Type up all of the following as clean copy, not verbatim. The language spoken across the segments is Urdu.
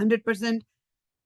100%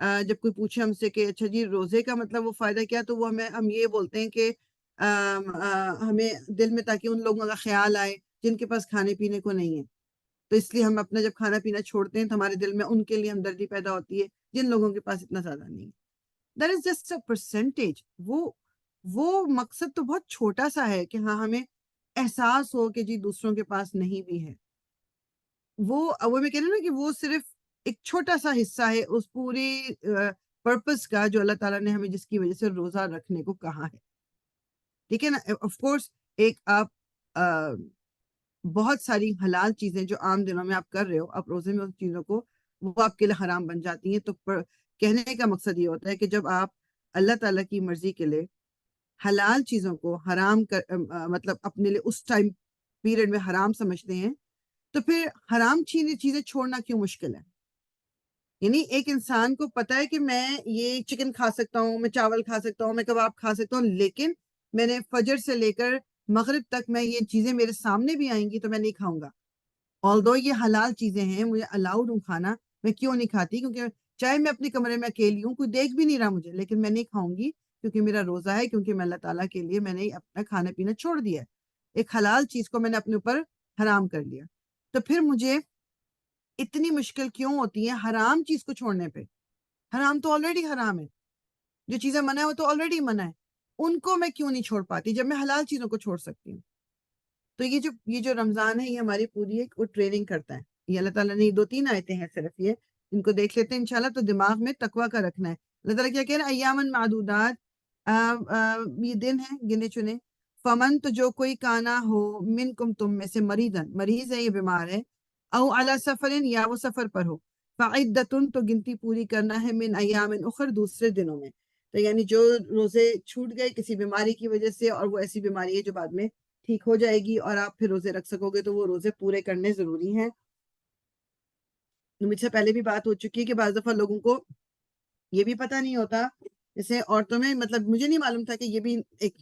جب کوئی پوچھے ہم سے کہ اچھا جی روزے کا مطلب وہ فائدہ کیا، تو وہ ہم یہ بولتے ہیں کہ ہمیں دل میں تاکہ ان لوگوں کا خیال آئے جن کے پاس کھانے پینے کو نہیں ہے، تو اس لیے ہم اپنا جب کھانا پینا چھوڑتے ہیں تو ہمارے دل میں ان کے لیے ہمدردی پیدا ہوتی ہے جن لوگوں کے پاس اتنا زیادہ نہیں ہے. That is just a percentage. وہ مقصد تو بہت چھوٹا سا ہے کہ ہاں ہمیں احساس ہو کہ جی دوسروں کے پاس نہیں بھی ہے. وہ میں کہہ رہی ہوں نا کہ وہ صرف ایک چھوٹا سا حصہ ہے اس پوری پرپس کا جو اللہ تعالیٰ نے ہمیں جس کی وجہ سے روزہ رکھنے کو کہا ہے. ٹھیک ہے نا. آف کورس ایک آپ بہت ساری حلال چیزیں جو عام دنوں میں آپ کر رہے ہو، آپ روزے میں ان چیزوں کو وہ آپ کے لیے حرام بن جاتی ہیں. تو کہنے کا مقصد یہ ہوتا ہے کہ جب آپ اللہ تعالیٰ کی مرضی کے لیے حلال چیزوں کو حرام مطلب اپنے لیے اس ٹائم پیریڈ میں حرام سمجھتے ہیں، تو پھر حرام چیزیں چھوڑنا کیوں مشکل ہے؟ یعنی ایک انسان کو پتا ہے کہ میں یہ چکن کھا سکتا ہوں، میں چاول کھا سکتا ہوں، میں کباب کھا سکتا ہوں، لیکن میں نے فجر سے لے کر مغرب تک میں یہ چیزیں میرے سامنے بھی آئیں گی تو میں نہیں کھاؤں گا. although یہ حلال چیزیں ہیں، مجھے الاؤڈ ہوں کھانا، میں کیوں نہیں کھاتی؟ کیونکہ چاہے میں اپنے کمرے میں اکیلی ہوں، کوئی دیکھ بھی نہیں رہا مجھے، لیکن میں نہیں کھاؤں گی کیونکہ میرا روزہ ہے، کیونکہ میں اللہ تعالیٰ کے لیے میں نے اپنا کھانا پینا چھوڑ دیا ہے. ایک حلال چیز کو میں نے اپنے اوپر حرام کر لیا. تو پھر مجھے اتنی مشکل کیوں ہوتی ہے حرام چیز کو چھوڑنے پہ؟ حرام تو آلریڈی حرام ہے، جو چیزیں منع ہے وہ تو آلریڈی منع ہے، ان کو میں کیوں نہیں چھوڑ پاتی جب میں حلال چیزوں کو چھوڑ سکتی ہوں؟ تو یہ جو رمضان ہے یہ ہماری پوری ایک وہ ٹریننگ کرتا ہے. یہ اللہ تعالیٰ نے 2-3 آیتیں ہیں صرف، یہ ان کو دیکھ لیتے ہیں انشاءاللہ. تو دماغ میں تقویٰ کا رکھنا ہے. اللہ تعالیٰ کیا کہہ رہے ہیں؟ ایامن معدودات، یہ دن ہیں گنے چنے. فمن، تو جو کوئی کانا ہو منکم تم میں سے، مریضن مریض ہے، یہ بیمار ہے، او علی سفرن یا وہ سفر پر ہو، فعدتن تو گنتی پوری کرنا ہے، من ایام اخر دوسرے دنوں میں. تو یعنی جو روزے چھوٹ گئے کسی بیماری کی وجہ سے، اور وہ ایسی بیماری ہے جو بعد میں ٹھیک ہو جائے گی اور آپ پھر روزے رکھ سکو گے، تو وہ روزے پورے کرنے ضروری ہیں. مجھ سے پہلے بھی بات ہو چکی ہے کہ بعض دفعہ لوگوں کو یہ بھی پتہ نہیں ہوتا، جیسے عورتوں میں، مطلب مجھے نہیں معلوم تھا کہ یہ بھی ایک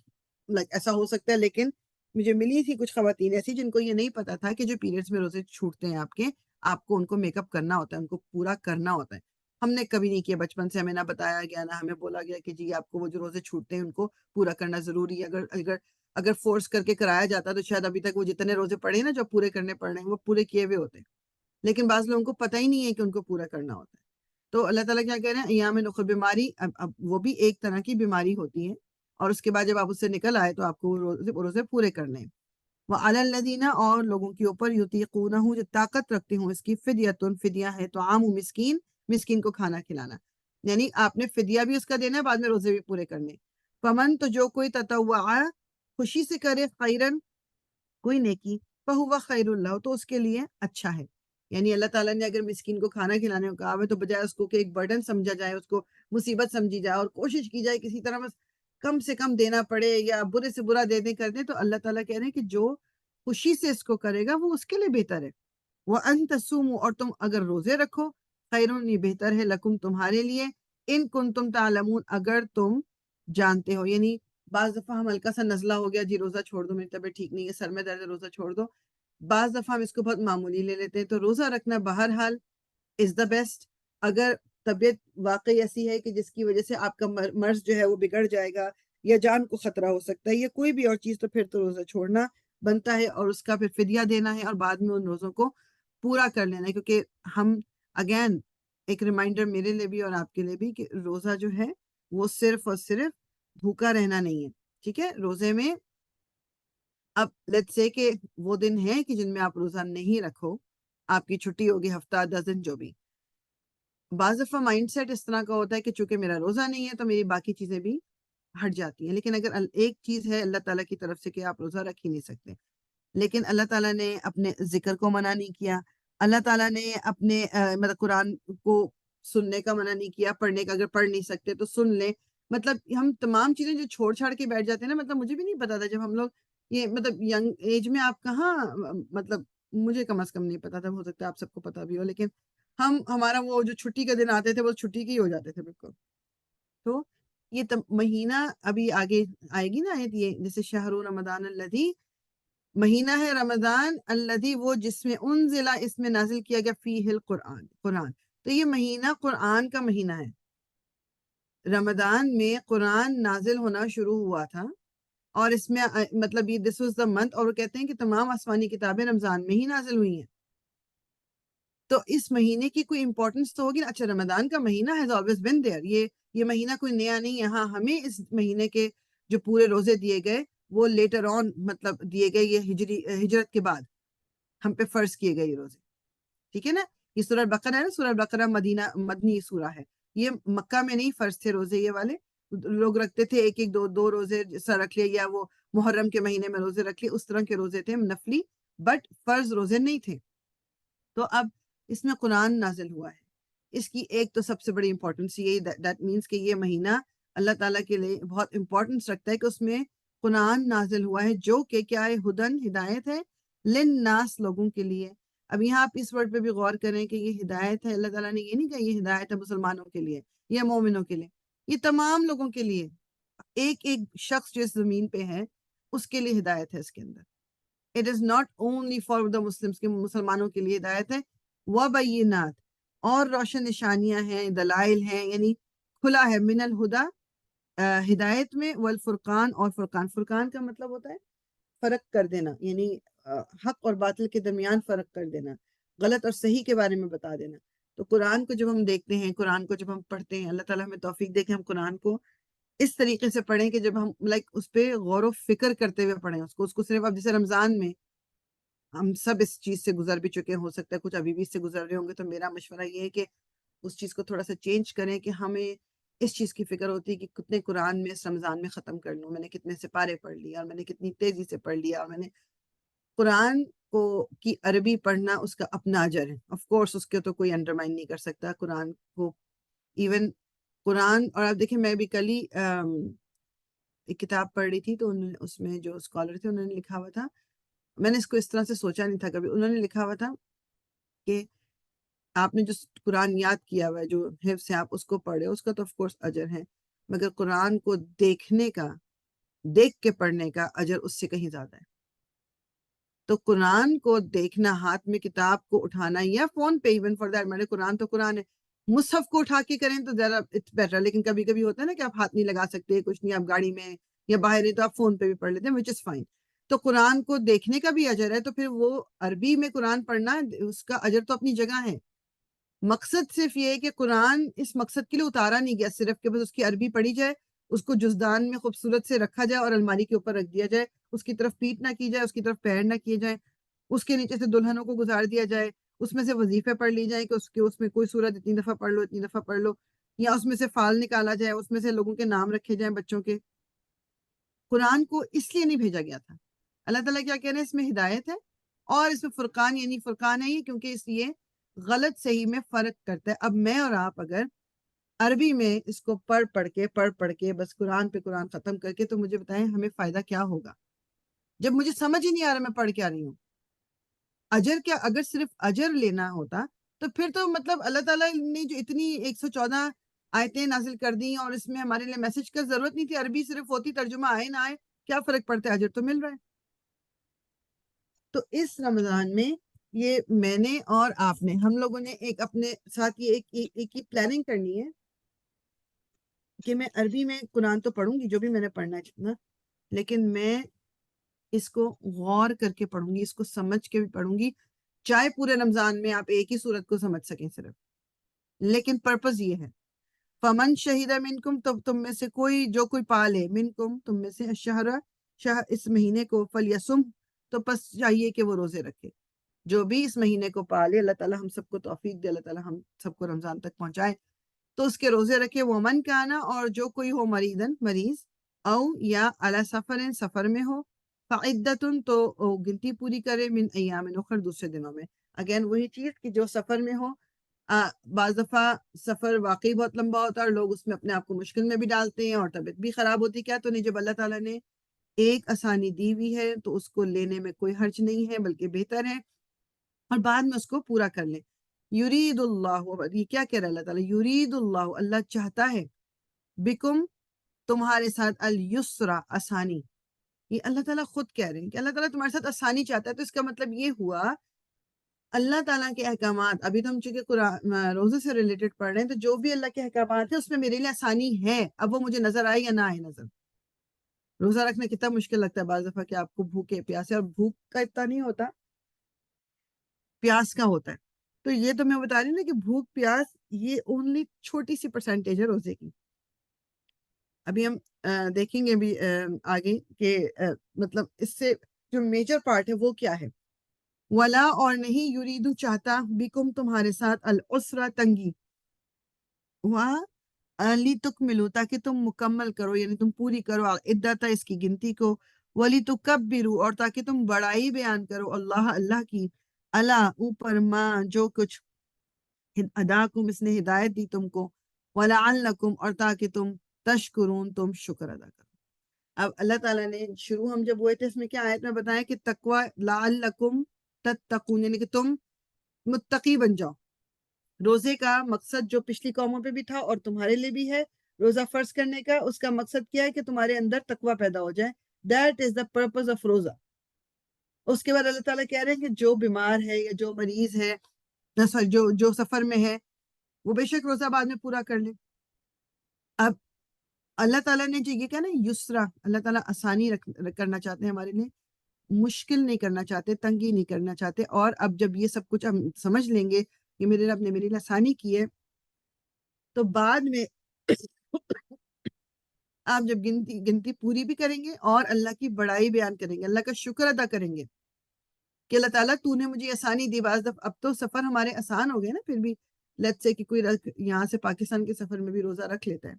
ایسا ہو سکتا ہے، لیکن مجھے ملی تھی کچھ خواتین ایسی جن کو یہ نہیں پتا تھا کہ جو پیریڈز میں روزے چھوٹتے ہیں آپ کو ان کو میک اپ کرنا ہوتا ہے، ان کو پورا کرنا ہوتا ہے. ہم نے کبھی نہیں کیا، بچپن سے ہمیں نہ بتایا گیا، نہ ہمیں بولا گیا کہ جی آپ کو وہ جو روزے چھوٹتے ہیں ان کو پورا کرنا ضروری ہے. اگر فورس کر کے کرایا جاتا تو شاید ابھی تک وہ جتنے روزے پڑے نا جو پورے کرنے پڑ رہے ہیں وہ پورے کیے ہوئے ہوتے ہیں، لیکن بعض لوگوں کو پتہ ہی نہیں ہے کہ ان کو پورا کرنا ہوتا ہے. تو اللہ تعالیٰ کیا کہہ رہے ہیں؟ ایام نخر، بیماری اب وہ بھی ایک طرح کی بیماری ہوتی ہے، اور اس کے بعد جب آپ اس سے نکل آئے تو آپ کو روزے پورے کرنے ہیں. وَعَلَى الَّذِينَ، اور لوگوں کے اوپر، یطیقونہ جو طاقت رکھتے ہوں اس کی، فدیۃ، فدیہ ہے، طعام مسکین، مسکین کو کھانا کھلانا. یعنی آپ نے فدیہ بھی اس کا دینا ہے، بعد میں روزے بھی پورے کرنے. فمن، تو جو کوئی تطوع، خوشی سے کرے، خیرن، کوئی نیکی، فہو خیر اللہ، تو اس کے لیے اچھا ہے. یعنی اللہ تعالیٰ نے اگر مسکین کو کھانا کھلانے کو کہا ہے تو بجائے اس کو کہ ایک برڈن سمجھا جائے، اس کو مصیبت سمجھی جائے، اور کوشش کی جائے کسی طرح بس کم سے کم دینا پڑے یا برے سے برا دے دیں کر دیں، تو اللہ تعالیٰ کہہ رہے ہیں کہ جو خوشی سے اس کو کرے گا وہ اس کے لیے بہتر ہے. وَأَن تَصُومُوا، اور تم اگر روزے رکھو، خیرٌ، یہ بہتر ہے، لکم، تمہارے لیے، ان کنتم تعلمون، اگر تم جانتے ہو. یعنی بعض دفعہ ہم ہلکا سا نزلہ ہو گیا، جی روزہ چھوڑ دو، میری طبیعت ٹھیک نہیں ہے، سر میں درد ہے، روزہ چھوڑ دو. بعض دفعہ ہم اس کو بہت معمولی لے لیتے ہیں. تو روزہ رکھنا بہرحال از دا بیسٹ. اگر طبیعت واقعی ایسی ہے کہ جس کی وجہ سے آپ کا مرض جو ہے وہ بگڑ جائے گا یا جان کو خطرہ ہو سکتا ہے یا کوئی بھی اور چیز، تو پھر تو روزہ چھوڑنا بنتا ہے اور اس کا پھر فدیہ دینا ہے اور بعد میں ان روزوں کو پورا کر لینا ہے. کیونکہ ہم اگین ایک ریمائنڈر میرے لیے بھی اور آپ کے لیے بھی کہ روزہ جو ہے وہ صرف اور صرف بھوکا رہنا نہیں ہے. ٹھیک ہے، روزے میں اب لیٹس سے کہ وہ دن ہیں کہ جن میں آپ روزہ نہیں رکھو، آپ کی چھٹی ہوگی ہفتہ 10 دن جو بھی. بعض دفعہ مائنڈ سیٹ اس طرح کا ہوتا ہے کہ چونکہ میرا روزہ نہیں ہے تو میری باقی چیزیں بھی ہٹ جاتی ہیں. لیکن اگر ایک چیز ہے اللہ تعالیٰ کی طرف سے کہ آپ روزہ رکھ ہی نہیں سکتے، لیکن اللہ تعالیٰ نے اپنے ذکر کو منع نہیں کیا، اللہ تعالیٰ نے اپنے مطلب قرآن کو سننے کا منع نہیں کیا، پڑھنے کا، اگر پڑھ نہیں سکتے تو سن لیں. مطلب ہم تمام چیزیں جو چھوڑ چھاڑ کے بیٹھ جاتے ہیں نا، مطلب مجھے بھی نہیں پتا تھا جب ہم لوگ یہ مطلب ینگ ایج میں، آپ کہاں مطلب مجھے کم از کم نہیں پتا تھا، ہو سکتا ہے آپ سب کو پتا بھی ہو، لیکن ہمارا وہ جو چھٹی کے دن آتے تھے وہ چھٹی کے ہی ہو جاتے تھے بالکل. تو یہ مہینہ ابھی آگے آئے گی نا آیت، یہ جیسے شہر رمضان الذی، مہینہ ہے رمضان، الذی، وہ جس میں، انزلہ، اس میں نازل کیا گیا، فیہ القرآن، قرآن. تو یہ مہینہ قرآن کا مہینہ ہے. رمضان میں قرآن نازل ہونا شروع ہوا تھا، اور اس میں مطلب یہ دس واز دا منتھ، اور وہ کہتے ہیں کہ تمام آسمانی کتابیں رمضان میں ہی نازل ہوئی ہیں، تو اس مہینے کی کوئی امپورٹنس تو ہوگی نا۔ اچھا، رمضان کا مہینہ ہیز آلویز بین دیئر، یہ مہینہ کوئی نیا نہیں ہے، ہاں ہمیں اس مہینے کے جو پورے روزے دیے گئے وہ لیٹر آن مطلب دیے گئے، یہ ہجرت کے بعد ہم پہ فرض کیے گئے یہ روزے، ٹھیک ہے نا۔ یہ سورہ البقرہ ہے نا، سورہ البقرہ مدنی سورہ ہے، یہ مکہ میں نہیں فرض تھے روزے، یہ والے لوگ رکھتے تھے ایک ایک دو روزے جیسا رکھ لیا، یا وہ محرم کے مہینے میں روزے رکھ لیے، اس طرح کے روزے تھے نفلی، بٹ فرض روزے نہیں تھے۔ تو اب اس میں قرآن نازل ہوا ہے، اس کی ایک تو سب سے بڑی امپورٹنس یہی دیٹ مینس کہ یہ مہینہ اللہ تعالیٰ کے لیے بہت امپورٹنس رکھتا ہے کہ اس میں قرآن نازل ہوا ہے، جو کہ کیا ہے، ہدن ہدایت ہے، للناس لوگوں کے لیے۔ اب یہاں آپ اس ورڈ پہ بھی غور کریں کہ یہ ہدایت ہے، اللہ تعالیٰ نے یہ نہیں کہا یہ ہدایت ہے مسلمانوں کے لیے یا مومنوں کے لیے، یہ تمام لوگوں کے لیے، ایک ایک شخص جو اس زمین پہ ہے اس کے لیے ہدایت ہے اس کے اندر۔ It is not only for the Muslims, کہ مسلمانوں کے لیے ہدایت ہے، وبینات، اور روشن نشانیاں ہیں، دلائل ہیں، یعنی کھلا ہے، من الہدا ہدایت میں، والفرقان، اور فرقان کا مطلب ہوتا ہے فرق کر دینا، یعنی حق اور باطل کے درمیان فرق کر دینا، غلط اور صحیح کے بارے میں بتا دینا۔ تو قرآن کو جب ہم دیکھتے ہیں، قرآن کو جب ہم پڑھتے ہیں، اللہ تعالیٰ ہمیں توفیق دے کہ ہم قرآن کو اس طریقے سے پڑھیں کہ جب ہم اس پہ غور و فکر کرتے ہوئے پڑھیں اس کو صرف اب جیسے رمضان میں ہم سب اس چیز سے گزر بھی چکے، ہو سکتا ہے کچھ ابھی بھی اس سے گزر رہے ہوں گے، تو میرا مشورہ یہ ہے کہ اس چیز کو تھوڑا سا چینج کریں، کہ ہمیں اس چیز کی فکر ہوتی ہے کہ کتنے قرآن میں اس رمضان میں ختم کر لوں، میں نے کتنے سپارے پڑھ لیا، اور میں نے کتنی تیزی سے پڑھ لیا، اور میں نے قرآن کو کی عربی پڑھنا اس کا اپنا اجر ہے، آف کورس اس کے تو کوئی انڈرمائن نہیں کر سکتا قرآن کو، ایون قرآن۔ اور آپ دیکھیں میں بھی کل ہی ایک کتاب پڑھ رہی تھی، تو اس میں جو اسکالر تھے انہوں نے لکھا ہوا تھا، میں نے اس کو اس طرح سے سوچا نہیں تھا کبھی، انہوں نے لکھا ہوا تھا کہ آپ نے جو قرآن یاد کیا ہوا ہے، جو حفظ ہے، آپ اس کو پڑھے، اس کا تو آف کورس اجر ہے، مگر قرآن کو دیکھنے کا، دیکھ کے پڑھنے کا اجر اس سے کہیں زیادہ ہے۔ تو قرآن کو دیکھنا، ہاتھ میں کتاب کو اٹھانا، یا فون پہ ایون فار دیٹ میٹر، قرآن تو قرآن ہے، مصحف کو اٹھا کے کریں تو زیادہ اٹس بیٹر، لیکن کبھی کبھی ہوتا ہے نا کہ آپ ہاتھ نہیں لگا سکتے، کچھ نہیں، آپ گاڑی میں یا باہر ہیں تو آپ فون پہ بھی پڑھ لیتے ہیں، وچ از فائن۔ تو قرآن کو دیکھنے کا بھی اجر ہے، تو پھر وہ عربی میں قرآن پڑھنا، اس کا اجر تو اپنی جگہ ہے۔ مقصد صرف یہ ہے کہ قرآن اس مقصد کے لیے اتارا نہیں گیا صرف کہ بس اس کی عربی پڑھی جائے، اس کو جزدان میں خوبصورت سے رکھا جائے اور الماری کے اوپر رکھ دیا جائے، اس کی طرف پیٹ نہ کی جائے، اس کی طرف پیر نہ کیے جائیں، اس کے نیچے سے دلہنوں کو گزار دیا جائے، اس میں سے وظیفے پڑھ لی جائیں کہ اس میں کوئی سورت اتنی دفعہ پڑھ لو، اتنی دفعہ پڑھ لو، یا اس میں سے فال نکالا جائے، اس میں سے لوگوں کے نام رکھے جائیں بچوں کے۔ قرآن کو اس لیے نہیں بھیجا گیا تھا۔ اللہ تعالیٰ کیا کہہ رہے ہیں، اس میں ہدایت ہے، اور اس میں فرقان، یعنی فرقان ہے یہ کیونکہ اس لیے غلط صحیح میں فرق کرتا ہے۔ اب میں اور آپ اگر عربی میں اس کو پڑھ کے بس قرآن پہ قرآن ختم کر کے، تو مجھے بتائیں ہمیں فائدہ کیا ہوگا جب مجھے سمجھ ہی نہیں آ رہا میں پڑھ کیا رہی ہوں۔ اجر کیا، اگر صرف اجر لینا ہوتا تو پھر تو مطلب اللہ تعالیٰ نے جو اتنی 114 آیتیں نازل کر دی اور اس میں ہمارے لیے میسج کا ضرورت نہیں تھی، عربی صرف ہوتی، ترجمہ آئے نہ آئے کیا فرق پڑتا ہے، اجر تو مل رہا ہے۔ تو اس رمضان میں یہ میں نے اور آپ نے، ہم لوگوں نے ایک اپنے ساتھ یہ ایک پلاننگ کرنی ہے کہ میں عربی میں قرآن تو پڑھوں گی جو بھی میں نے پڑھنا ہے جتنا، لیکن میں اس کو غور کر کے پڑھوں گی، اس کو سمجھ کے بھی پڑھوں گی، چاہے پورے رمضان میں آپ ایک ہی صورت کو سمجھ سکیں صرف، لیکن پرپز یہ ہے، فمن شہید منکم، تو تم میں سے کوئی جو کوئی پالے، منکم تم میں سے، الشہر اس مہینے کو، فلیسم تو پس چاہیے کہ وہ روزے رکھے، جو بھی اس مہینے کو پالے، اللہ تعالیٰ ہم سب کو توفیق دے، اللہ تعالیٰ ہم سب کو رمضان تک پہنچائے، تو اس کے روزے رکھے، وہ من کا آنا، اور جو کوئی ہو مریضن مریض، او یا علی سفر سفر میں ہو، فعدتن تو گنتی پوری کرے، من ایام اخر دوسرے دنوں میں، اگین وہی چیز کہ جو سفر میں ہو، بعض دفعہ سفر واقعی بہت لمبا ہوتا ہے اور لوگ اس میں اپنے آپ کو مشکل میں بھی ڈالتے ہیں اور طبیعت بھی خراب ہوتی، کیا تو نہیں، جب اللہ تعالیٰ نے ایک آسانی دی ہوئی ہے تو اس کو لینے میں کوئی حرج نہیں ہے، بلکہ بہتر ہے، اور بعد میں اس کو پورا کر لیں۔ یرید اللہ، یہ کیا کہہ رہا ہے اللہ تعالیٰ، یرید اللہ، اللہ چاہتا ہے، بکم تمہارے ساتھ، الیسرا آسانی، یہ اللہ تعالیٰ خود کہہ رہے ہیں کہ اللہ تعالیٰ تمہارے ساتھ آسانی چاہتا ہے، تو اس کا مطلب یہ ہوا اللہ تعالیٰ کے احکامات، ابھی تو ہم چونکہ قرآن روزے سے ریلیٹڈ پڑھ رہے ہیں، تو جو بھی اللہ کے احکامات ہیں اس میں میرے لیے آسانی ہے، اب وہ مجھے نظر آئے یا نہ آئے نظر۔ روزہ رکھنا کتنا مشکل لگتا ہے بعض دفعہ کہ آپ کو بھوکے پیاسے، اور بھوک کا اتنا نہیں ہوتا، پیاس کا ہوتا ہے۔ تو یہ تو میں بتا رہی ہوں نا کہ بھوک پیاس یہ اونلی چھوٹی سی پرسنٹیج ہے روزے کی۔ ابھی ہم دیکھیں گے بھی آگے کہ مطلب اس سے جو میجر پارٹ ہے وہ کیا ہے۔ ولا، اور نہیں، یریدو چاہتا، بکم تمہارے ساتھ، العسرہ تنگی، وہاں علی تک ملو تاکہ تم مکمل کرو، یعنی تم پوری کرو عدت اس کی گنتی کو، ولی تکبرو، اور تاکہ تم بڑائی بیان کرو اللہ اللہ کی، اللہ اوپر ماں جو کچھ اداکم اس نے ہدایت دی تم کو، ولعلکم، اور تاکہ تم تشکرون تم شکر ادا کرو۔ اب اللہ تعالیٰ نے شروع ہم جب ہوئے تھے اس میں کیا آیت میں بتایا کہ تقوی، لعلکم تتقون، یعنی کہ تم متقی بن جاؤ۔ روزے کا مقصد جو پچھلی قوموں پہ بھی تھا اور تمہارے لیے بھی ہے، روزہ فرض کرنے کا، اس کا مقصد کیا ہے کہ تمہارے اندر تقوی پیدا ہو جائے۔ That is the purpose of روزہ۔ اس کے بعد اللہ تعالیٰ کہہ رہے ہیں کہ جو بیمار ہے یا جو مریض ہے، جو سفر میں ہے، وہ بے شک روزہ بعد میں پورا کر لے۔ اب اللہ تعالیٰ نے جو یہ کہا نا یسرا، اللہ تعالیٰ آسانی کرنا چاہتے ہیں ہمارے لیے، مشکل نہیں کرنا چاہتے، تنگی نہیں کرنا چاہتے۔ اور اب جب یہ سب کچھ ہم سمجھ لیں گے کہ میرے رب نے میرے لیے آسانی کی ہے، تو بعد میں آپ جب گنتی پوری بھی کریں گے اور اللہ کی بڑائی بیان کریں گے، اللہ کا شکر ادا کریں گے کہ اللہ تعالیٰ تو نے مجھے آسانی دی۔ بعض دفعہ اب تو سفر ہمارے آسان ہو گئے نا، پھر بھی لیٹس سے کہ کوئی یہاں سے پاکستان کے سفر میں بھی روزہ رکھ لیتا ہے،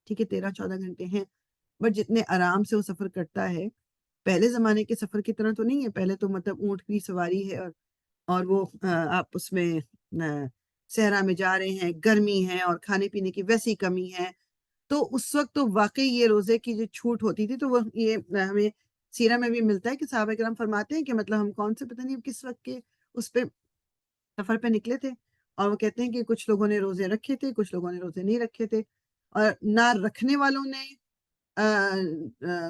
ٹھیک ہے 13-14 گھنٹے ہیں، بٹ جتنے آرام سے وہ سفر کرتا ہے، پہلے زمانے کے سفر کی طرح تو نہیں ہے۔ پہلے تو مطلب اونٹ کی سواری ہے، اور وہ آپ اس میں صحرا میں جا رہے ہیں، گرمی ہے اور کھانے پینے کی ویسی کمی ہے، تو اس وقت تو واقعی یہ روزے کی جو چھوٹ ہوتی تھی، تو وہ یہ ہمیں سیرہ میں بھی ملتا ہے کہ صحابہ کرام فرماتے ہیں کہ مطلب ہم کون سے پتہ نہیں کس وقت کے اس پہ سفر پہ نکلے تھے، اور وہ کہتے ہیں کہ کچھ لوگوں نے روزے رکھے تھے، کچھ لوگوں نے روزے نہیں رکھے تھے، اور نہ رکھنے والوں نے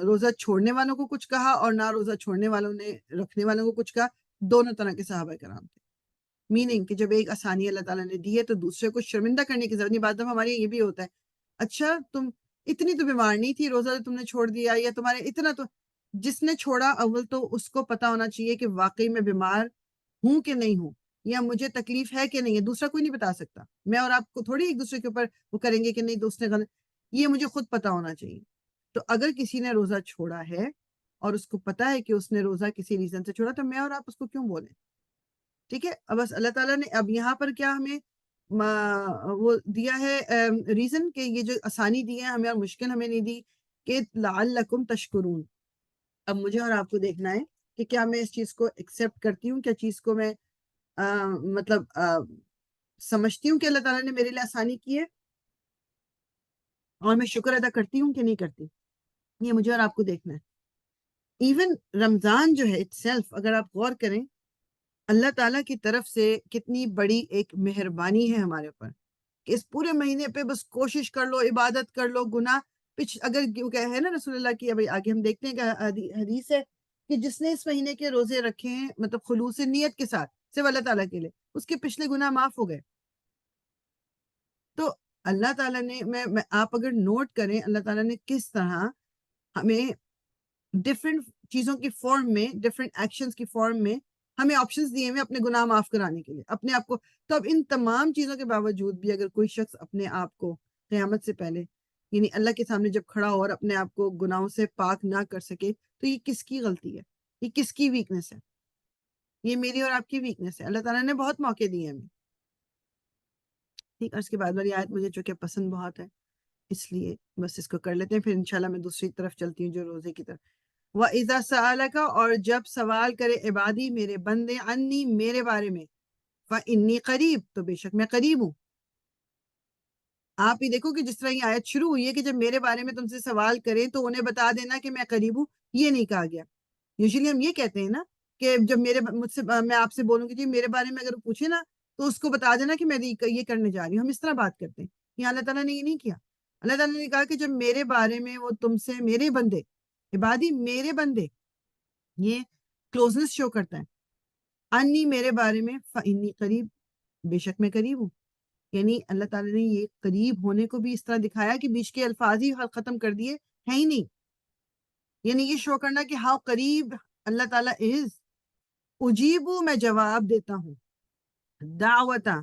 روزہ چھوڑنے والوں کو کچھ کہا، اور نہ روزہ چھوڑنے والوں نے رکھنے والوں کو کچھ کہا، دونوں طرح کے صحابہ کرام تھے۔ میننگ کہ جب ایک آسانی اللہ تعالیٰ نے دی ہے تو دوسرے کو شرمندہ کرنے کی ضرورت نہیں۔ بعد ہمارے یہ بھی ہوتا ہے، اچھا تم اتنی تو بیمار نہیں تھی، روزہ تم نے چھوڑ دیا، یا تمہارے اتنا تو، جس نے چھوڑا اول تو اس کو پتا ہونا چاہیے کہ واقعی میں بیمار ہوں کہ نہیں ہوں، یا مجھے تکلیف ہے کہ نہیں ہے، دوسرا کوئی نہیں بتا سکتا۔ میں اور آپ کو تھوڑی ایک دوسرے کے اوپر وہ کریں گے کہ نہیں دوست نے غلط، یہ مجھے خود پتا ہونا چاہیے۔ تو اگر کسی نے روزہ چھوڑا ہے اور اس کو پتا ہے کہ اس نے روزہ کسی ریزن سے چھوڑا، تو میں اور آپ اس کو کیوں بولیں؟ ٹھیک ہے، اب بس اللہ تعالیٰ نے اب یہاں پر کیا ہمیں وہ دیا ہے ریزن، کہ یہ جو آسانی دی ہے ہمیں اور مشکل ہمیں نہیں دی، کہ لعلکم تشکرون۔ اب مجھے اور آپ کو دیکھنا ہے کہ کیا میں اس چیز کو ایکسیپٹ کرتی ہوں، کیا چیز کو میں مطلب سمجھتی ہوں کہ اللہ تعالیٰ نے میرے لیے آسانی کی ہے، اور میں شکر ادا کرتی ہوں کہ نہیں کرتی۔ یہ مجھے اور آپ کو دیکھنا ہے۔ ایون رمضان جو ہے اٹ سیلف، اگر آپ غور کریں، اللہ تعالیٰ کی طرف سے کتنی بڑی ایک مہربانی ہے ہمارے اوپر، کہ اس پورے مہینے پہ بس کوشش کر لو، عبادت کر لو، گناہ اگر ہے نا رسول اللہ کی، ابھی آگے ہم دیکھتے ہیں کہ حدیث ہے کہ جس نے اس مہینے کے روزے رکھے ہیں مطلب خلوص نیت کے ساتھ صرف اللہ تعالیٰ کے لیے، اس کے پچھلے گناہ معاف ہو گئے۔ تو اللہ تعالیٰ نے آپ اگر نوٹ کریں اللہ تعالیٰ نے کس طرح ہمیں ڈفرینٹ چیزوں کی فارم میں، ڈفرینٹ ایکشنز کی فارم میں ہمیں آپشنز دیے ہوئے اپنے گناہ معاف کرانے کے لیے اپنے آپ کو۔ تو اب ان تمام چیزوں کے باوجود بھی اگر کوئی شخص اپنے آپ کو قیامت سے پہلے، یعنی اللہ کے سامنے جب کھڑا ہو اور اپنے آپ کو گناہوں سے پاک نہ کر سکے، تو یہ کس کی غلطی ہے؟ یہ کس کی ویکنس ہے؟ یہ میری اور آپ کی ویکنس ہے۔ اللہ تعالیٰ نے بہت موقع دیے ہمیں، ٹھیک ہے۔ اس کے بعد والی آیت مجھے چونکہ پسند بہت ہے، اس لیے بس اس کو کر لیتے ہیں، پھر انشاءاللہ میں دوسری طرف چلتی ہوں جو روزے کی طرف۔ وَإِذَا سَأَلَكَ، اور جب سوال کرے عبادی میرے بندے، انی میرے بارے میں، فَإِنِّي قریب، تو بے شک میں قریب ہوں۔ آپ ہی دیکھو کہ جس طرح یہ آیت شروع ہوئی ہے کہ جب میرے بارے میں تم سے سوال کریں تو انہیں بتا دینا کہ میں قریب ہوں، یہ نہیں کہا گیا۔ یوزلی ہم یہ کہتے ہیں نا کہ جب میں آپ سے بولوں گی جی میرے بارے میں اگر پوچھے نا تو اس کو بتا دینا کہ میں یہ کرنے جا رہی ہوں، ہم اس طرح بات کرتے ہیں۔ یہ اللہ تعالیٰ نے یہ نہیں کیا۔ اللہ تعالیٰ نے کہا کہ جب میرے بارے میں وہ تم سے، میرے بندے، عبادی میرے بندے، یہ کلوزنس شو کرتا ہے۔ انی میرے بارے میں، فانی قریب بے شک میں قریب ہوں. یعنی اللہ تعالیٰ نے یہ قریب ہونے کو بھی اس طرح دکھایا کہ بیچ کے الفاظ ہی ختم کر دیے، ہے ہی نہیں. یعنی یہ شو کرنا کہ ہاؤ قریب اللہ تعالیٰ از. اجیبو میں جواب دیتا ہوں، دعوتا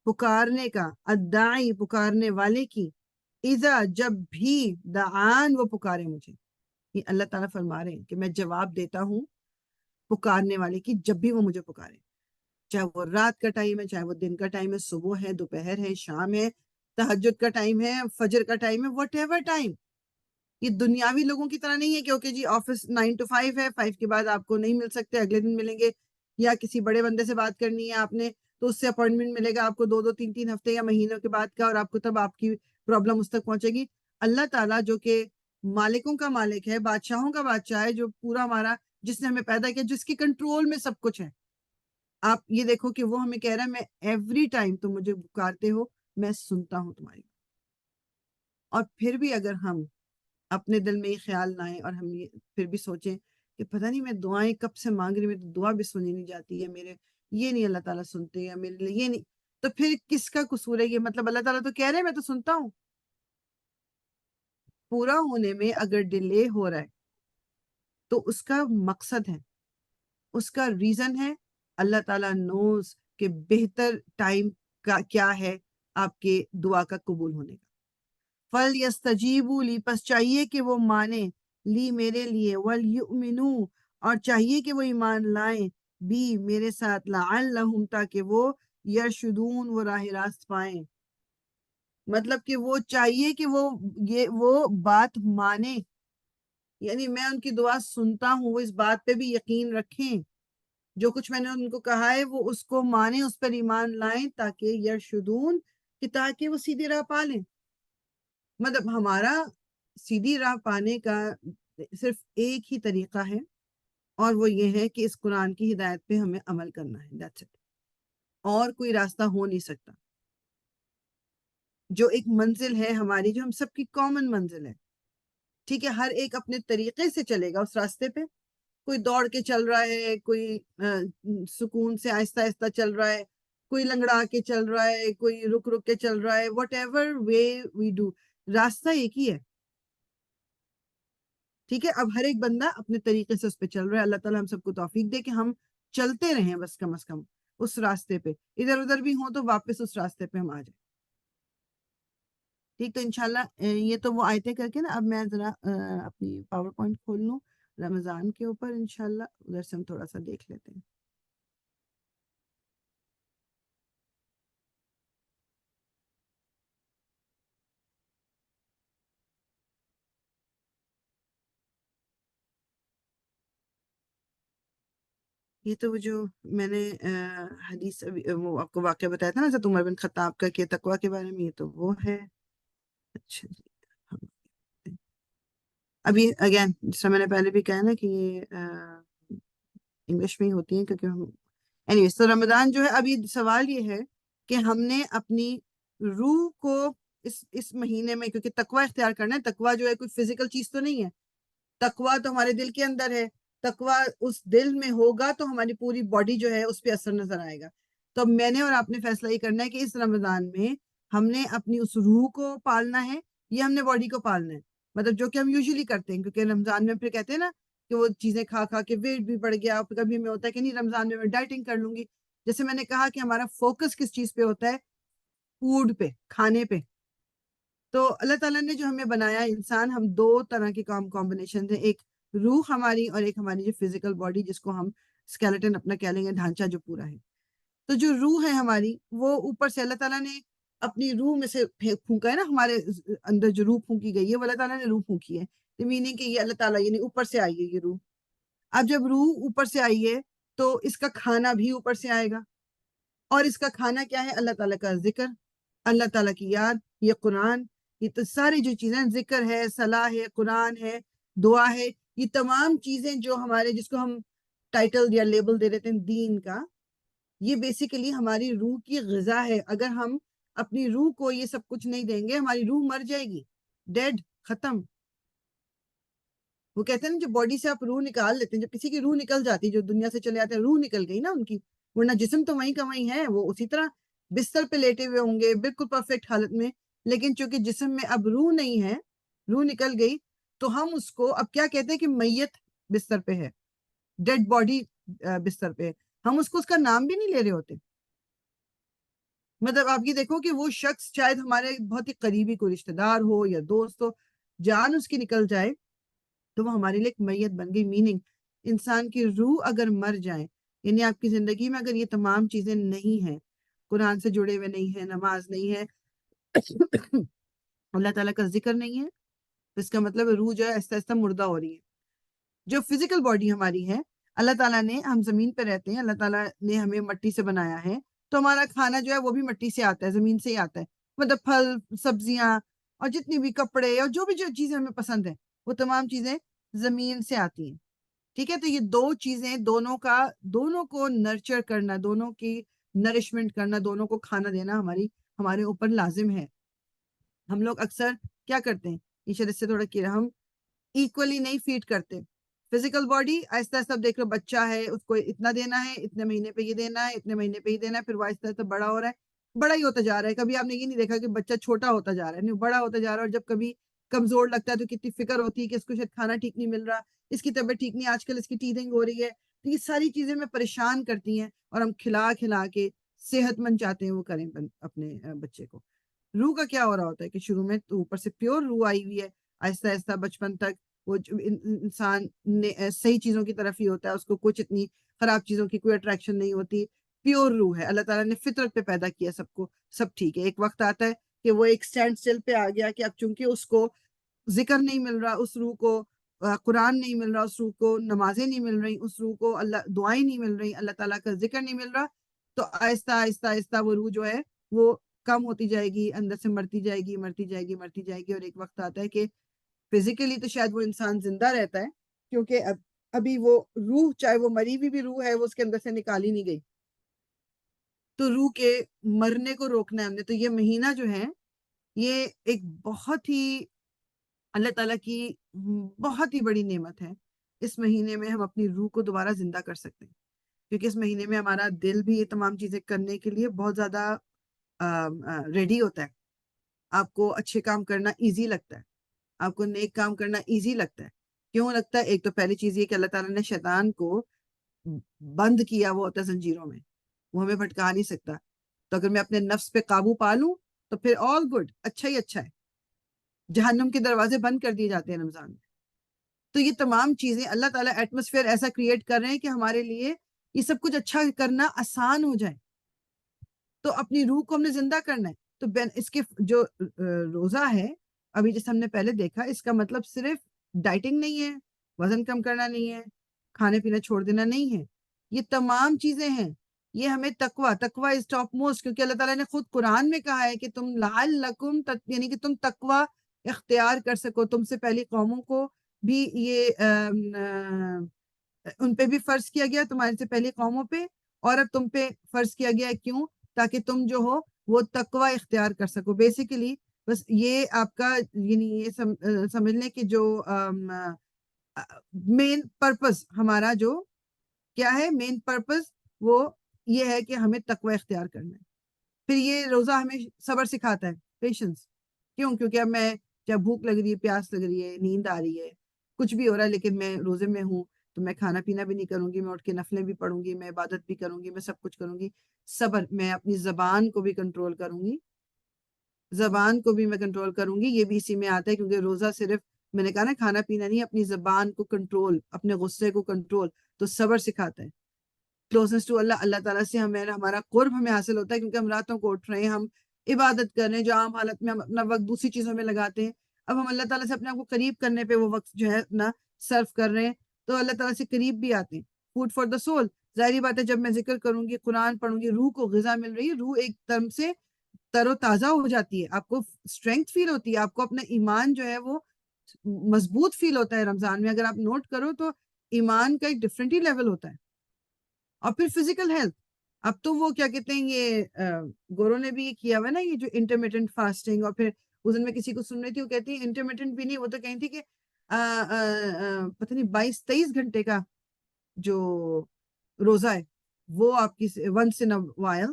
پکارنے کا، الداعی پکارنے والے کی، اذا جب بھی، دعان وہ پکارے مجھے. یہ اللہ تعالیٰ فرما رہے ہیں کہ میں جواب دیتا ہوں پکارنے والے کی جب بھی وہ مجھے پکارے، چاہے وہ رات کا ٹائم ہے، چاہے وہ دن کا ٹائم ہے، صبح ہے، دوپہر ہے، شام ہے، تہجد کا ٹائم ہے، فجر کا ٹائم ہے، وٹ ایور ٹائم. یہ دنیاوی لوگوں کی طرح نہیں ہے کہ اوکے جی آفس 9 to 5 ہے، 5 کے بعد آپ کو نہیں مل سکتے، اگلے دن ملیں گے. یا کسی بڑے بندے سے بات کرنی ہے آپ نے تو اس سے اپوائنٹمنٹ ملے گا آپ کو 2 3 ہفتے یا مہینوں کے بعد کا، اور آپ کو تب آپ کی پرابلم اس تک پہنچے گی. اللہ تعالیٰ جو کہ مالکوں کا مالک ہے، بادشاہوں کا بادشاہ ہے، جو پورا ہمارا، جس نے ہمیں پیدا کیا، جس کی کنٹرول میں سب کچھ ہے. آپ یہ دیکھو کہ وہ ہمیں کہہ رہا ہے میں ایوری ٹائم تم مجھے پکارتے ہو میں سنتا ہوں تمہاری. اور پھر بھی اگر ہم اپنے دل میں یہ خیال نہ آئے اور ہم یہ پھر بھی سوچیں کہ پتہ نہیں میں دعائیں کب سے مانگ رہی ہوں، میری دعا بھی سنی نہیں جاتی ہے، میرے یہ نہیں اللہ تعالیٰ سنتے، یا میرے لیے یہ نہیں، تو پھر کس کا قصور ہے؟ یہ مطلب اللہ تعالیٰ تو کہہ رہے ہیں میں تو سنتا ہوں. پورا ہونے میں اگر ڈیلے ہو رہا ہے تو اس کا مقصد ہے، اس کا ریزن ہے. اللہ تعالیٰ نوز کہ بہتر ٹائم کا کیا ہے آپ کے دعا کا قبول ہونے کا. فَلْيَسْتَجِيبُوا لِي، پس چاہیے کہ وہ مانے، لی میرے لیے، وَلْيُؤْمِنُوا اور چاہیے کہ وہ ایمان لائیں، بھی میرے ساتھ، لَعَلَّهُمْ تاکہ وہ یرشدون وہ راہ راست پائیں. مطلب کہ وہ چاہیے کہ وہ بات مانے. یعنی میں ان کی دعا سنتا ہوں، وہ اس بات پہ بھی یقین رکھیں، جو کچھ میں نے ان کو کہا ہے وہ اس کو مانیں، اس پر ایمان لائیں، تاکہ یرشدون کہ تاکہ وہ سیدھی راہ پا لیں. مطلب ہمارا سیدھی راہ پانے کا صرف ایک ہی طریقہ ہے، اور وہ یہ ہے کہ اس قرآن کی ہدایت پہ ہمیں عمل کرنا ہے. That's it. اور کوئی راستہ ہو نہیں سکتا. جو ایک منزل ہے ہماری، جو ہم سب کی کامن منزل ہے، ٹھیک ہے، ہر ایک اپنے طریقے سے چلے گا اس راستے پہ. کوئی دوڑ کے چل رہا ہے، کوئی سکون سے آہستہ آہستہ چل رہا ہے، کوئی لنگڑا کے چل رہا ہے، کوئی رک رک کے چل رہا ہے. Whatever way we do, راستہ ایک ہی ہے. ٹھیک ہے، اب ہر ایک بندہ اپنے طریقے سے اس پہ چل رہا ہے. اللہ تعالیٰ ہم سب کو توفیق دے کہ ہم چلتے رہیں بس کم از کم اس راستے پہ، ادھر ادھر بھی ہوں تو واپس اس راستے پہ ہم آ جائیں. ٹھیک، تو انشاءاللہ یہ تو وہ آیتیں کر کے نا، اب میں ذرا اپنی پاور پوائنٹ کھول لوں رمضان کے اوپر، انشاءاللہ ادھر سے ہم تھوڑا سا دیکھ لیتے ہیں. یہ تو وہ جو میں نے حدیث وہ آپ کو واقعہ بتایا تھا نا حضرت عمر بن خطاب کا کہ تقویٰ کے بارے میں، یہ تو وہ ہے. اچھا جی، ابھی اگین جس طرح میں نے پہلے بھی کہا نا کہ یہ انگلش میں ہی ہوتی ہیں کیونکہ ہم اینیویز. تو رمضان جو ہے، اب یہ سوال یہ ہے کہ ہم نے اپنی روح کو اس مہینے میں، کیونکہ تقویٰ اختیار کرنا ہے. تقویٰ جو ہے کوئی فزیکل چیز تو نہیں ہے، تقویٰ تو ہمارے دل کے اندر ہے. تقویٰ اس دل میں ہوگا تو ہماری پوری باڈی جو ہے اس پہ اثر نظر آئے گا. تو میں نے اور آپ نے فیصلہ یہ کرنا ہے کہ اس رمضان میں ہم نے اپنی اس روح کو پالنا ہے یا ہم نے باڈی کو پالنا ہے. مطلب جو کہ ہم یوزلی کرتے ہیں، کیونکہ رمضان میں پھر کہتے ہیں نا کہ وہ چیزیں کھا کھا کے ویٹ بھی بڑھ گیا. کبھی میں ہوتا ہے کہ نہیں رمضان میں ڈائٹنگ کر لوں گی. جیسے میں نے کہا کہ ہمارا فوکس کس چیز پہ ہوتا ہے؟ فوڈ پہ، کھانے پہ. تو اللہ تعالیٰ نے جو ہمیں بنایا انسان، ہم دو طرح کے کمبینیشن ہیں، ایک روح ہماری اور ایک ہماری جو فزیکل باڈی، جس کو ہم اسکیلیٹن اپنا کہہ لیں گے، ڈھانچہ جو پورا ہے. تو جو روح ہے ہماری، وہ اوپر سے اللہ تعالیٰ نے اپنی روح میں سے پھونکا ہے نا، ہمارے اندر جو روح پھونکی گئی ہے وہ اللہ تعالیٰ نے روح پھونکی ہے. تو میننگ کہ یہ اللہ تعالیٰ یعنی اوپر سے آئی ہے یہ روح. اب جب روح اوپر سے آئی ہے تو اس کا کھانا بھی اوپر سے آئے گا. اور اس کا کھانا کیا ہے؟ اللہ تعالیٰ کا ذکر، اللہ تعالیٰ کی یاد، یہ قرآن. یہ تو ساری جو چیزیں، ذکر ہے، صلاح ہے، قرآن ہے، دعا ہے، یہ تمام چیزیں جو ہمارے، جس کو ہم ٹائٹل یا لیبل دے دیتے ہیں دین کا، یہ بیسیکلی ہماری روح کی غذا ہے. اگر ہم اپنی روح کو یہ سب کچھ نہیں دیں گے، ہماری روح مر جائے گی، ڈیڈ، ختم. وہ کہتے ہیں نا جو باڈی سے آپ روح نکال لیتے ہیں، جب کسی کی روح نکل جاتی ہے، جو دنیا سے چلے آتے ہیں، روح نکل گئی نا ان کی، ورنہ جسم تو وہیں کا وہیں ہے، وہ اسی طرح بستر پہ لیٹے ہوئے ہوں گے بالکل پرفیکٹ حالت میں، لیکن چونکہ جسم میں اب روح نہیں ہے، روح نکل گئی، تو ہم اس کو اب کیا کہتے ہیں کہ میت بستر پہ ہے، ڈیڈ باڈی بستر پہ ہے، ہم اس کو اس کا نام بھی نہیں لے رہے ہوتے. مطلب آپ یہ دیکھو کہ وہ شخص شاید ہمارے بہت ہی قریبی کوئی رشتہ دار ہو یا دوست ہو، جان اس کی نکل جائے تو وہ ہمارے لیے ایک میت بن گئی. میننگ انسان کی روح اگر مر جائے، یعنی آپ کی زندگی میں اگر یہ تمام چیزیں نہیں ہیں، قرآن سے جڑے ہوئے نہیں ہیں، نماز نہیں ہے، اللہ تعالیٰ کا ذکر نہیں ہے، تو اس کا مطلب روح جو ہے آہستہ آہستہ مردہ ہو رہی ہے. جو فزیکل باڈی ہماری ہے، اللہ تعالیٰ نے، ہم زمین پہ رہتے ہیں، اللہ تعالیٰ نے ہمیں مٹی سے بنایا ہے، تو ہمارا کھانا جو ہے وہ بھی مٹی سے آتا ہے، زمین سے ہی آتا ہے. مطلب پھل، سبزیاں اور جتنی بھی کپڑے اور جو بھی جو چیزیں ہمیں پسند ہیں، وہ تمام چیزیں زمین سے آتی ہیں. ٹھیک ہے، تو یہ دو چیزیں، دونوں کو نرچر کرنا، دونوں کی نرشمنٹ کرنا، دونوں کو کھانا دینا ہمارے اوپر لازم ہے. ہم لوگ اکثر کیا کرتے ہیں، یہ شاید اس سے تھوڑا کیا، ہم ایکولی نہیں فیڈ کرتے. فزیکل باڈی آہستہ آہستہ دیکھ لو، بچہ ہے، اس کو اتنا دینا ہے، اتنے مہینے پہ یہ دینا ہے، اتنے مہینے پہ یہ دینا ہے، پھر وہ آہستہ آہستہ بڑا ہو رہا ہے، بڑا ہی ہوتا جا رہا ہے. کبھی آپ نے یہ نہیں دیکھا کہ بچہ چھوٹا ہوتا جا رہا ہے، نہیں، بڑا ہوتا جا رہا ہے. اور جب کبھی کمزور لگتا ہے تو کتنی فکر ہوتی ہے کہ اس کو شاید کھانا ٹھیک نہیں مل رہا، اس کی طبیعت ٹھیک نہیں، آج کل اس کی ٹیتھنگ ہو رہی ہے. تو یہ ساری چیزیں ہمیں پریشان کرتی ہیں، اور ہم کھلا کھلا کے صحت مند چاہتے ہیں وہ کریں اپنے بچے کو. روح کا کیا ہو رہا ہوتا ہے کہ شروع میں تو اوپر سے پیور روح آئی ہوئی ہے، آہستہ آہستہ بچپن تک وہ انسان صحیح چیزوں کی طرف ہی ہوتا ہے، اس کو کچھ اتنی خراب چیزوں کی کوئی اٹریکشن نہیں ہوتی. پیور روح ہے، اللہ تعالیٰ نے فطرت پہ پیدا کیا سب کو، سب ٹھیک ہے. ایک وقت آتا ہے کہ وہ ایک سٹینڈ سٹل پہ آ گیا کہ اب چونکہ اس کو ذکر نہیں مل رہا، اس روح کو قرآن نہیں مل رہا، اس روح کو نمازیں نہیں مل رہی، اس روح کو دعائیں نہیں مل رہی، اللہ تعالیٰ کا ذکر نہیں مل رہا، تو آہستہ آہستہ آہستہ وہ روح جو ہے وہ کم ہوتی جائے گی، اندر سے مرتی جائے گی، مرتی جائے گی، مرتی جائے گی. اور ایک وقت آتا ہے کہ فزیکلی تو شاید وہ انسان زندہ رہتا ہے، کیونکہ ابھی وہ روح، چاہے وہ مری ہوئی بھی روح ہے، وہ اس کے اندر سے نکالی نہیں گئی. تو روح کے مرنے کو روکنا ہے ہم نے. تو یہ مہینہ جو ہے یہ ایک بہت ہی اللہ تعالیٰ کی بہت ہی بڑی نعمت ہے. اس مہینے میں ہم اپنی روح کو دوبارہ زندہ کر سکتے ہیں، کیونکہ اس مہینے میں ہمارا دل بھی یہ تمام چیزیں کرنے کے لیے بہت زیادہ ریڈی ہوتا ہے. آپ کو اچھے کام کرنا ایزی لگتا ہے، آپ کو نیک کام کرنا ایزی لگتا ہے. کیوں لگتا ہے؟ ایک تو پہلی چیز یہ کہ اللہ تعالیٰ نے شیطان کو بند کیا وہ ہوتا ہے زنجیروں میں، وہ ہمیں بھٹکا نہیں سکتا. تو اگر میں اپنے نفس پہ قابو پا لوں تو پھر آل گڈ، اچھا ہی اچھا ہے. جہنم کے دروازے بند کر دیے جاتے ہیں رمضان میں. تو یہ تمام چیزیں اللہ تعالیٰ ایٹماسفیئر ایسا کریٹ کر رہے ہیں کہ ہمارے لیے یہ سب کچھ اچھا کرنا آسان ہو جائے. تو اپنی روح کو ہم نے زندہ کرنا ہے. تو اس کے جو روزہ ہے، ابھی جیسے ہم نے پہلے دیکھا، اس کا مطلب صرف ڈائٹنگ نہیں ہے، وزن کم کرنا نہیں ہے، کھانے پینا چھوڑ دینا نہیں ہے. یہ تمام چیزیں ہیں. یہ ہمیں تقوی از ٹاپ موسٹ، کیونکہ اللہ تعالیٰ نے خود قرآن میں کہا ہے کہ تم لعلکم، یعنی کہ تم تقوی اختیار کر سکو. تم سے پہلی قوموں کو بھی یہ ان پہ بھی فرض کیا گیا، تمہارے سے پہلی قوموں پہ، اور اب تم پہ فرض کیا گیا ہے. کیوں؟ تاکہ تم جو ہو وہ تقوی اختیار کر سکو. بیسیکلی بس یہ آپ کا، یعنی یہ سمجھنے کہ جو مین پرپس ہمارا جو کیا ہے، مین پرپس وہ یہ ہے کہ ہمیں تقوی اختیار کرنا ہے. پھر یہ روزہ ہمیں صبر سکھاتا ہے، پیشنس. کیوں؟ کیونکہ اب میں جب بھوک لگ رہی ہے، پیاس لگ رہی ہے، نیند آ رہی ہے، کچھ بھی ہو رہا ہے، لیکن میں روزے میں ہوں، تو میں کھانا پینا بھی نہیں کروں گی، میں اٹھ کے نفلیں بھی پڑھوں گی، میں عبادت بھی کروں گی، میں سب کچھ کروں گی. صبر، میں اپنی زبان کو بھی کنٹرول کروں گی، زبان کو بھی میں کنٹرول کروں گی. یہ بھی اسی میں آتا ہے، کیونکہ روزہ صرف، میں نے کہا نا، کھانا پینا نہیں، اپنی زبان کو کنٹرول، اپنے غصے کو کنٹرول. تو صبر سکھاتا ہے. کلوزنس ٹو اللہ، اللہ تعالیٰ سے ہمارا قرب ہمیں حاصل ہوتا ہے، کیونکہ ہم راتوں کو اٹھ رہے ہیں، ہم عبادت کر رہے ہیں. جو عام حالت میں ہم اپنا وقت دوسری چیزوں میں لگاتے ہیں، اب ہم اللہ تعالیٰ سے اپنے آپ کو قریب کرنے پہ وہ وقت جو ہے اپنا صرف کر رہے ہیں، تو اللہ تعالیٰ سے قریب بھی آتے ہیں. فوڈ فار دا سول، ظاہری بات ہے، جب میں ذکر کروں گی، قرآن پڑھوں گی، روح کو غذا مل رہی ہے، روح ایک دم سے تر و تازہ ہو جاتی ہے، آپ کو اسٹرینتھ فیل ہوتی ہے، آپ کو اپنا ایمان جو ہے وہ مضبوط فیل ہوتا ہے. رمضان میں اگر آپ نوٹ کرو تو ایمان کا ایک ڈفرینٹ ہی لیول ہوتا ہے. اور پھر فزیکل ہیلتھ، اب تو وہ کیا کہتے ہیں، یہ گورو نے بھی یہ کیا ہوا ہے نا، یہ جو انٹرمیٹنٹ فاسٹنگ. اور پھر اس دن میں کسی کو سن رہی تھی، وہ کہتی ہے انٹرمیٹنٹ بھی نہیں، وہ تو کہیں تھی کہ پتہ نہیں 22-23 گھنٹے کا جو روزہ ہے وہ آپ کی ونس ان وائل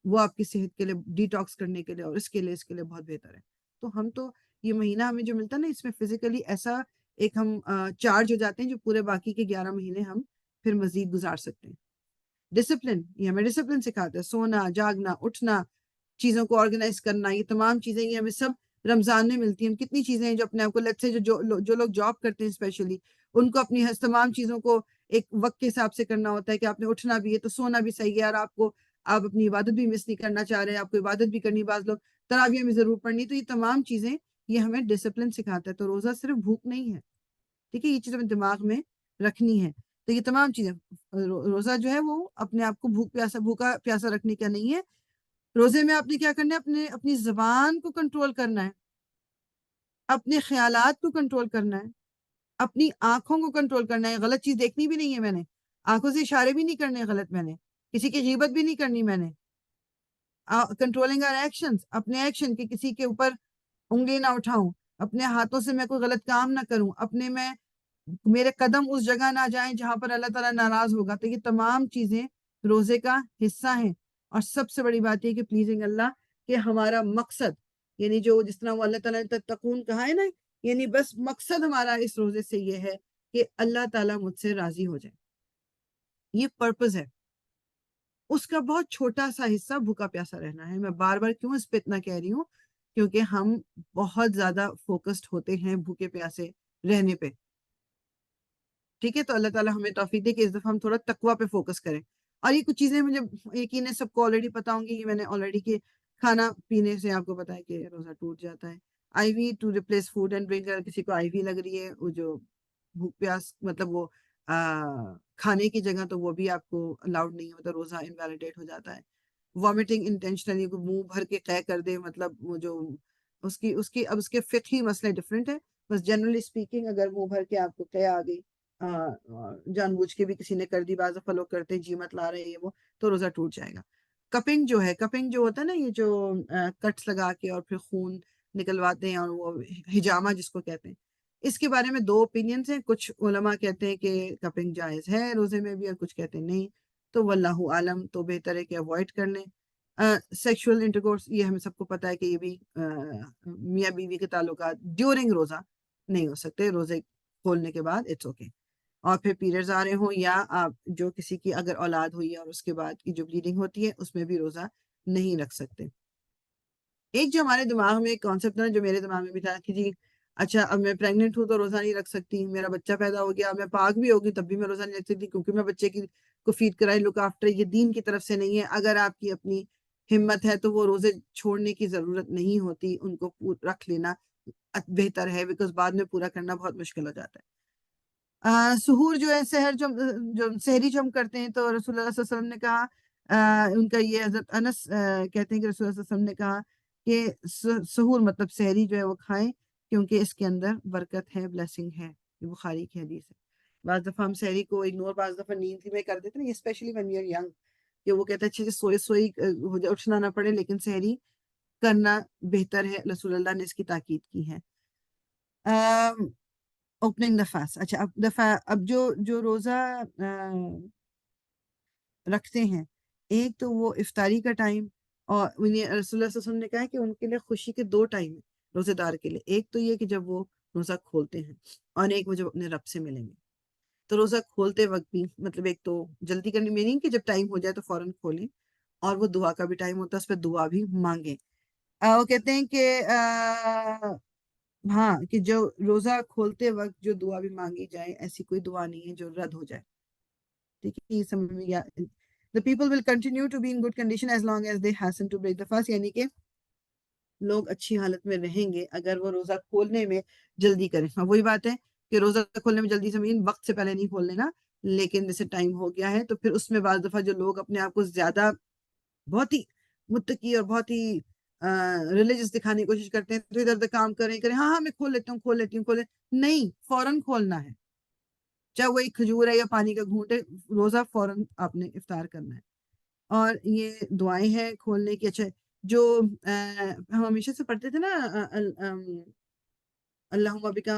وہ آپ کی صحت کے لیے ڈیٹاکس کرنے کے لیے اور اس کے لیے بہت بہتر ہے. تو ہم تو یہ مہینہ ہمیں جو ملتا ہے نا اس میں فزیکلی ایسا ایک ہم چارج ہو جاتے ہیں جو پورے باقی کے 11 مہینے ہم پھر مزید گزار سکتے ہیں. ڈسپلن، یہ ہمیں ڈسپلن سکھاتا ہے، سونا، جاگنا، اٹھنا، چیزوں کو آرگنائز کرنا، یہ تمام چیزیں یہ ہمیں سب رمضان میں ملتی ہیں. ہم کتنی چیزیں ہیں جو اپنے آپ کو لیٹس سے جو لوگ جاب کرتے ہیں اسپیشلی ان کو اپنی تمام چیزوں کو ایک وقت کے حساب سے کرنا ہوتا ہے کہ آپ نے اٹھنا بھی ہے تو سونا بھی صحیح ہے، اور آپ اپنی عبادت بھی مس نہیں کرنا چاہ رہے ہیں، آپ کو عبادت بھی کرنی، بعض لوگ تراویح میں ضرور پڑھنی. تو یہ تمام چیزیں یہ ہمیں ڈسپلن سکھاتا ہے. تو روزہ صرف بھوک نہیں ہے، ٹھیک ہے، یہ چیز ہمیں دماغ میں رکھنی ہے. تو یہ تمام چیزیں روزہ جو ہے وہ اپنے آپ کو بھوکا پیاسا رکھنے کا نہیں ہے. روزے میں آپ نے کیا کرنا ہے، اپنی زبان کو کنٹرول کرنا ہے، اپنے خیالات کو کنٹرول کرنا ہے، اپنی آنکھوں کو کنٹرول کرنا ہے. غلط چیز دیکھنی بھی نہیں ہے میں نے، آنکھوں سے اشارے بھی نہیں کرنے غلط، میں نے کسی کی غیبت بھی نہیں کرنی، میں نے کنٹرولنگ آر ایکشنز، اپنے ایکشن کہ کسی کے اوپر انگلی نہ اٹھاؤں، اپنے ہاتھوں سے میں کوئی غلط کام نہ کروں، میرے قدم اس جگہ نہ جائیں جہاں پر اللہ تعالیٰ ناراض ہوگا. تو یہ تمام چیزیں روزے کا حصہ ہیں. اور سب سے بڑی بات یہ کہ پلیزنگ اللہ، کہ ہمارا مقصد یعنی جو جس طرح وہ اللہ تعالیٰ نے تتقون کہا ہے نا، یعنی بس مقصد ہمارا اس روزے سے یہ ہے کہ اللہ تعالیٰ مجھ سے راضی ہو جائے. یہ پرپز ہے. اس کا بہت چھوٹا سا حصہ بھوکا پیاسا رہنا ہے. میں بار بار کیوں اس پہ اتنا کہہ رہی ہوں، کیونکہ ہم بہت زیادہ فوکسڈ ہوتے ہیں بھوکے پیاسے رہنے پہ. ٹھیک ہے، تو اللہ تعالیٰ ہمیں توفیق دے کہ اس دفعہ ہم تھوڑا تقوی پہ فوکس کریں. اور یہ کچھ چیزیں مجھے یقین ہے سب کو آلریڈی پتا ہوں گی، یہ میں نے آلریڈی کہ کھانا پینے سے آپ کو پتا ہے کہ روزہ ٹوٹ جاتا ہے. IV to replace food and drink, اگر کسی کو آئی وی لگ رہی ہے، وہ جو بھوک پیاس مطلب وہ کھانے کی جگہ، تو وہ بھی آپ کو الاؤڈ نہیں ہوتا، روزہ انویلیڈیٹ ہو جاتا ہے. وامٹنگ انٹینشنلی منہ بھر کے قے کر دے، مطلب وہ جو اس کے فقہی مسئلے ڈفرینٹ ہے. بس جنرلی اسپیکنگ اگر منہ بھر کے آپ کو قے آ گئی، جان بوجھ کے بھی کسی نے کر دی، بعض دفعہ لوگ کرتے جی مت لا رہے یہ وہ، تو روزہ ٹوٹ جائے گا. کپنگ جو ہوتا ہے نا، یہ جو کٹس لگا کے اور پھر خون نکلواتے ہیں، اور وہ ہجامہ جس کو کہتے ہیں، اس کے بارے میں 2 اوپینینز ہیں. کچھ علماء کہتے ہیں کہ کپنگ جائز ہے روزے میں بھی، اور کچھ کہتے ہیں نہیں. تو واللہ عالم، تو بہتر ہے کہ اوائڈ کر لیں. سیکشول انٹرکورس یہ ہمیں سب کو پتا ہے کہ یہ بھی میاں بیوی کے تعلقات ڈیورنگ روزہ نہیں ہو سکتے، روزے کھولنے کے بعد اٹس اوکے. اور پھر پیریڈز آ رہے ہوں، یا آپ جو کسی کی اگر اولاد ہوئی ہے اور اس کے بعد کی جو بلیڈنگ ہوتی ہے، اس میں بھی روزہ نہیں رکھ سکتے. ایک جو ہمارے دماغ میں ایک کانسیپٹ ہے جو میرے دماغ میں بھی تھا کہ جی اچھا اب میں پریگننٹ ہوں تو روزہ نہیں رکھ سکتی، میرا بچہ پیدا ہو گیا، میں پاک بھی ہوگی تب بھی میں روزہ نہیں رکھ سکتی کیونکہ میں بچے کو فیڈ کرائی، لک آفٹر. یہ دین کی طرف سے نہیں ہے. اگر آپ کی اپنی ہمت ہے تو وہ روزے چھوڑنے کی ضرورت نہیں ہوتی، ان کو رکھ لینا بہتر ہے، بیکاز بعد میں پورا کرنا بہت مشکل ہو جاتا ہے. سحور جو ہے، سحری جو ہم کرتے ہیں، تو رسول اللہ صلی اللہ علیہ وسلم نے کہا، ان کا یہ حضرت انس کہتے ہیں کہ رسول اللہ صلی اللہ علیہ وسلم نے کہا کہ سحور مطلب سحری جو ہے وہ کھائیں کیونکہ اس کے اندر برکت ہے، بلیسنگ ہے. یہ بخاری کی حدیث ہے. بعض دفعہ ہم سحری کو اگنور، بعض دفعہ نیند میں کر دیتے ہیں، especially when you are young, کہ وہ کہتے ہیں اچھے سوئی ہو جائے، اٹھنا نہ پڑے، لیکن سحری کرنا بہتر ہے. رسول اللہ نے اس کی تاکید کی ہے. Opening the fast. اچھا اب جو روزہ رکھتے ہیں، ایک تو وہ افطاری کا ٹائم، اور رسول اللہ صلی اللہ علیہ وسلم نے کہا ہے کہ ان کے لیے خوشی کے 2 ٹائم ہیں روزے دار کے لیے. ایک تو یہ کہ جب وہ روزہ کھولتے ہیں، اور ایک وہ جب اپنے رب سے ملیں گے. تو روزہ کھولتے وقت بھی مطلب ایک تو جلدی کرنے میں نہیں کہ جب ٹائم ہو جائے تو فوراً کھولیں، اور وہ دعا کا بھی ٹائم ہوتا ہے، اس پہ دعا بھی مانگیں. وہ کہتے ہیں کہ ہاں، کہ جو روزہ کھولتے وقت جو دعا بھی مانگی جائے، ایسی کوئی دعا نہیں ہے جو رد ہو جائے. ٹھیک ہے، یہ سمجھ میں the people will continue to be in good condition as long as they hasten to break the fast. یعنی کہ لوگ اچھی حالت میں رہیں گے اگر وہ روزہ کھولنے میں جلدی کریں. ہاں، وہی بات ہے کہ روزہ کھولنے میں جلدی سے وقت سے پہلے نہیں کھول لینا، لیکن جیسے ٹائم ہو گیا ہے تو پھر اس میں بعض دفعہ جو لوگ اپنے آپ کو زیادہ بہت ہی متقی اور بہت ہی ریلیجس دکھانے کی کوشش کرتے ہیں، تو ادھر ادھر کام کریں ہاں میں کھول لیتی ہوں نہیں، فوراً کھولنا ہے. چاہے وہ ایک کھجور ہے یا پانی کا گھونٹ ہے، روزہ فوراً آپ نے افطار کرنا ہے. اور یہ دعائیں ہیں کھولنے کی. اچھا، جو ہم ہمیشہ سے پڑھتے تھے نا، اللہم بکا